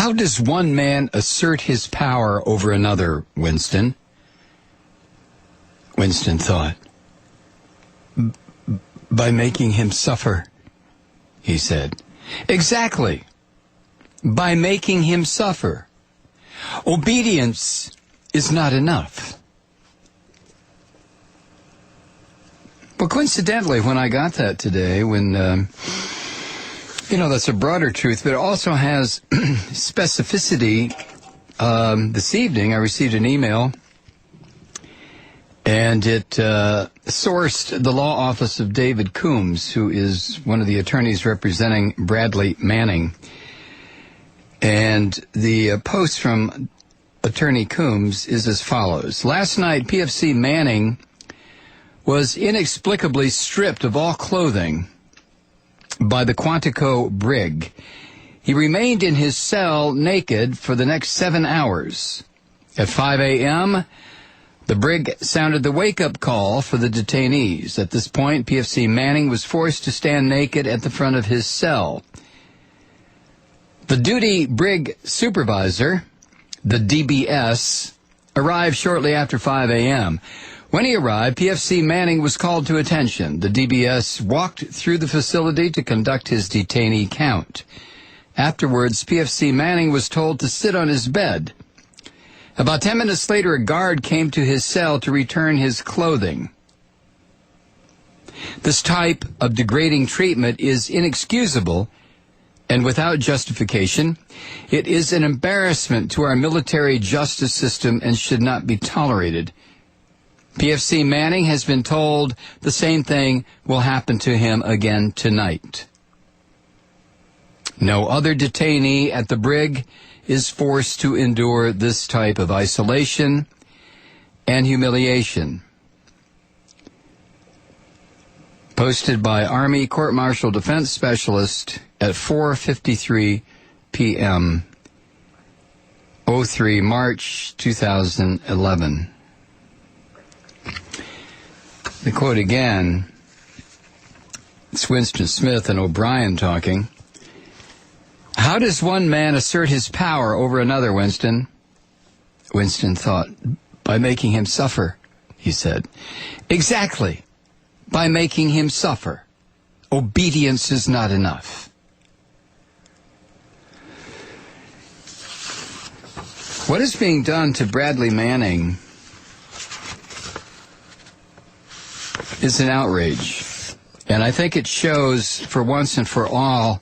How does one man assert his power over another, Winston? Winston thought. By making him suffer, he said. Exactly. By making him suffer. Obedience is not enough. Well, coincidentally, when I got that today, when, that's a broader truth, but it also has specificity. This evening, I received an email, and it sourced the law office of David Coombs, who is one of the attorneys representing Bradley Manning. And the post from Attorney Coombs is as follows. Last night, PFC Manning was inexplicably stripped of all clothing by the Quantico Brig. He remained in his cell naked for the next 7 hours. At 5 a.m., the brig sounded the wake-up call for the detainees. At this point, PFC Manning was forced to stand naked at the front of his cell. The duty brig supervisor, the DBS, arrived shortly after 5 a.m. When he arrived, PFC Manning was called to attention. The DBS walked through the facility to conduct his detainee count. Afterwards, PFC Manning was told to sit on his bed. About 10 minutes later, a guard came to his cell to return his clothing. This type of degrading treatment is inexcusable and without justification. It is an embarrassment to our military justice system and should not be tolerated. PFC Manning has been told the same thing will happen to him again tonight. No other detainee at the brig is forced to endure this type of isolation and humiliation. Posted by Army Court Martial Defense Specialist at 4:53 p.m. 03 March 2011. The quote again, it's Winston Smith and O'Brien talking. How does one man assert his power over another, Winston? Winston thought. By making him suffer, he said. Exactly. By making him suffer. Obedience is not enough. What is being done to Bradley Manning is an outrage. And I think it shows, for once and for all,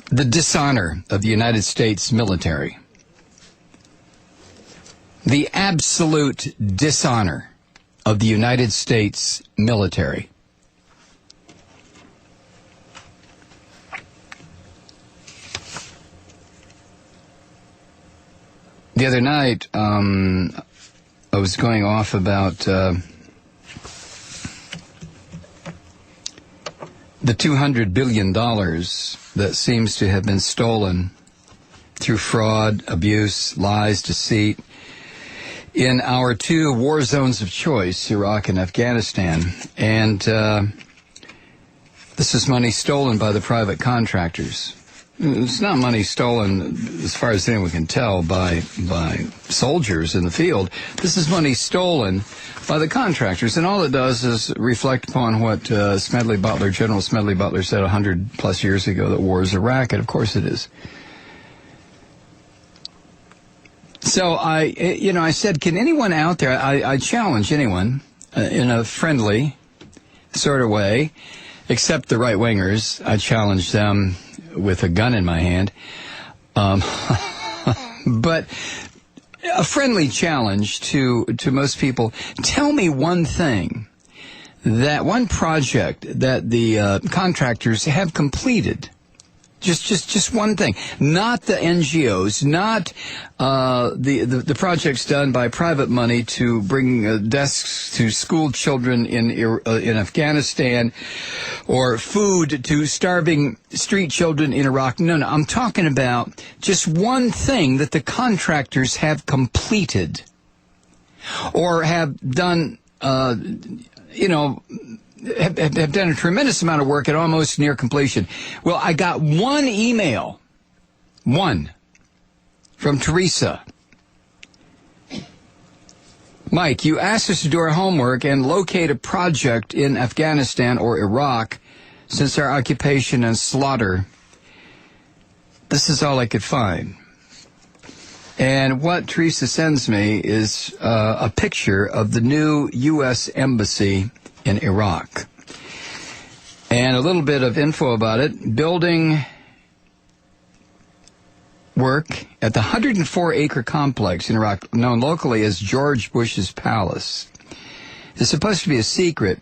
the dishonor of the United States military. The absolute dishonor of the United States military. The other night, I was going off about the $200 billion that seems to have been stolen through fraud, abuse, lies, deceit in our two war zones of choice, Iraq and Afghanistan. And this is money stolen by the private contractors. It's not money stolen, as far as anyone can tell, by soldiers in the field. This is money stolen by the contractors, and all it does is reflect upon what General Smedley Butler said 100-plus years ago, that war is a racket. Of course it is. So I said, can anyone out there, I challenge anyone in a friendly sort of way, except the right-wingers. I challenge them with a gun in my hand. But a friendly challenge to most people. Tell me one thing, one project that the contractors have completed. Just one thing. Not the NGOs, not the projects done by private money to bring desks to school children in Afghanistan, or food to starving street children in Iraq. No, I'm talking about just one thing that the contractors have completed or have done, have done a tremendous amount of work at almost near completion. Well, I got one email One, from Teresa. Mike, you asked us to do our homework and locate a project in Afghanistan or Iraq since our occupation and slaughter. This is all I could find. And what Teresa sends me is a picture of the new U.S. Embassy in Iraq. And a little bit of info about it. Building work at the 104-acre complex in Iraq, known locally as George Bush's Palace. It's supposed to be a secret,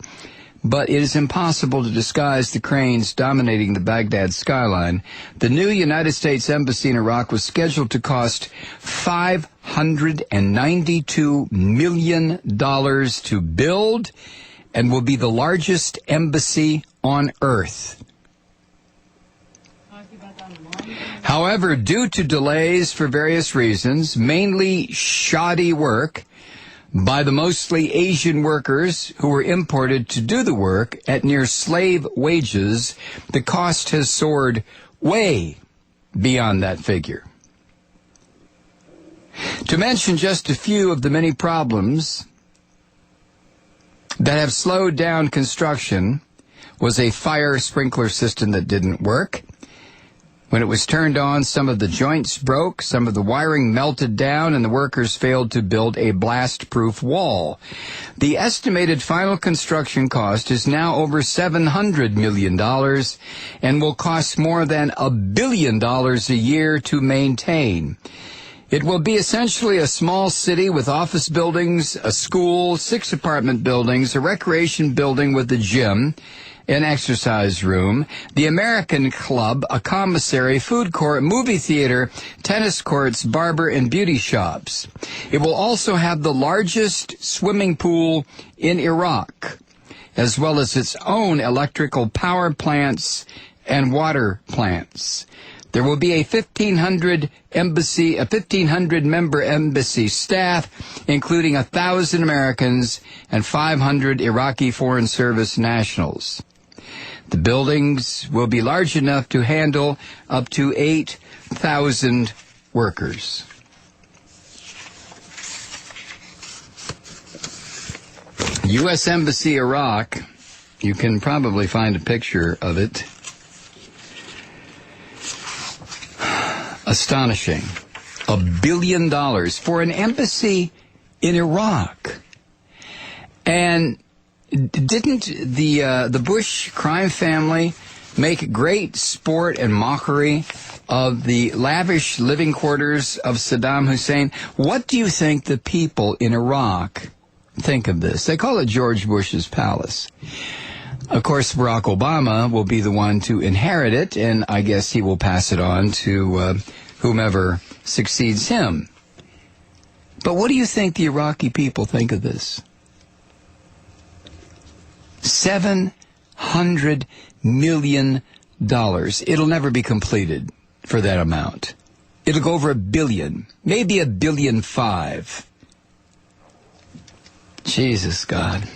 but it is impossible to disguise the cranes dominating the Baghdad skyline. The new United States Embassy in Iraq was scheduled to cost $592 million to build and will be the largest embassy on Earth. However, due to delays for various reasons, mainly shoddy work by the mostly Asian workers who were imported to do the work at near slave wages, the cost has soared way beyond that figure. To mention just a few of the many problems that have slowed down construction was a fire sprinkler system that didn't work. When it was turned on, some of the joints broke, some of the wiring melted down, and the workers failed to build a blast-proof wall. The estimated final construction cost is now over $700 million and will cost more than $1 billion a year to maintain. It will be essentially a small city with office buildings, a school, 6 apartment buildings, a recreation building with a gym, an exercise room, the American Club, a commissary, food court, movie theater, tennis courts, barber, and beauty shops. It will also have the largest swimming pool in Iraq, as well as its own electrical power plants and water plants. There will be a 1,500 member embassy staff, including 1,000 Americans and 500 Iraqi Foreign Service nationals. The buildings will be large enough to handle up to 8,000 workers. U.S. Embassy, Iraq, you can probably find a picture of it. Astonishing. $1 billion for an embassy in Iraq. And didn't the Bush crime family make great sport and mockery of the lavish living quarters of Saddam Hussein? What do you think the people in Iraq think of this? They call it George Bush's Palace. Of course, Barack Obama will be the one to inherit it, and I guess he will pass it on to whomever succeeds him. But what do you think the Iraqi people think of this? $700 million. It'll never be completed for that amount. It'll go over $1 billion, maybe $1.5 billion. Jesus, God.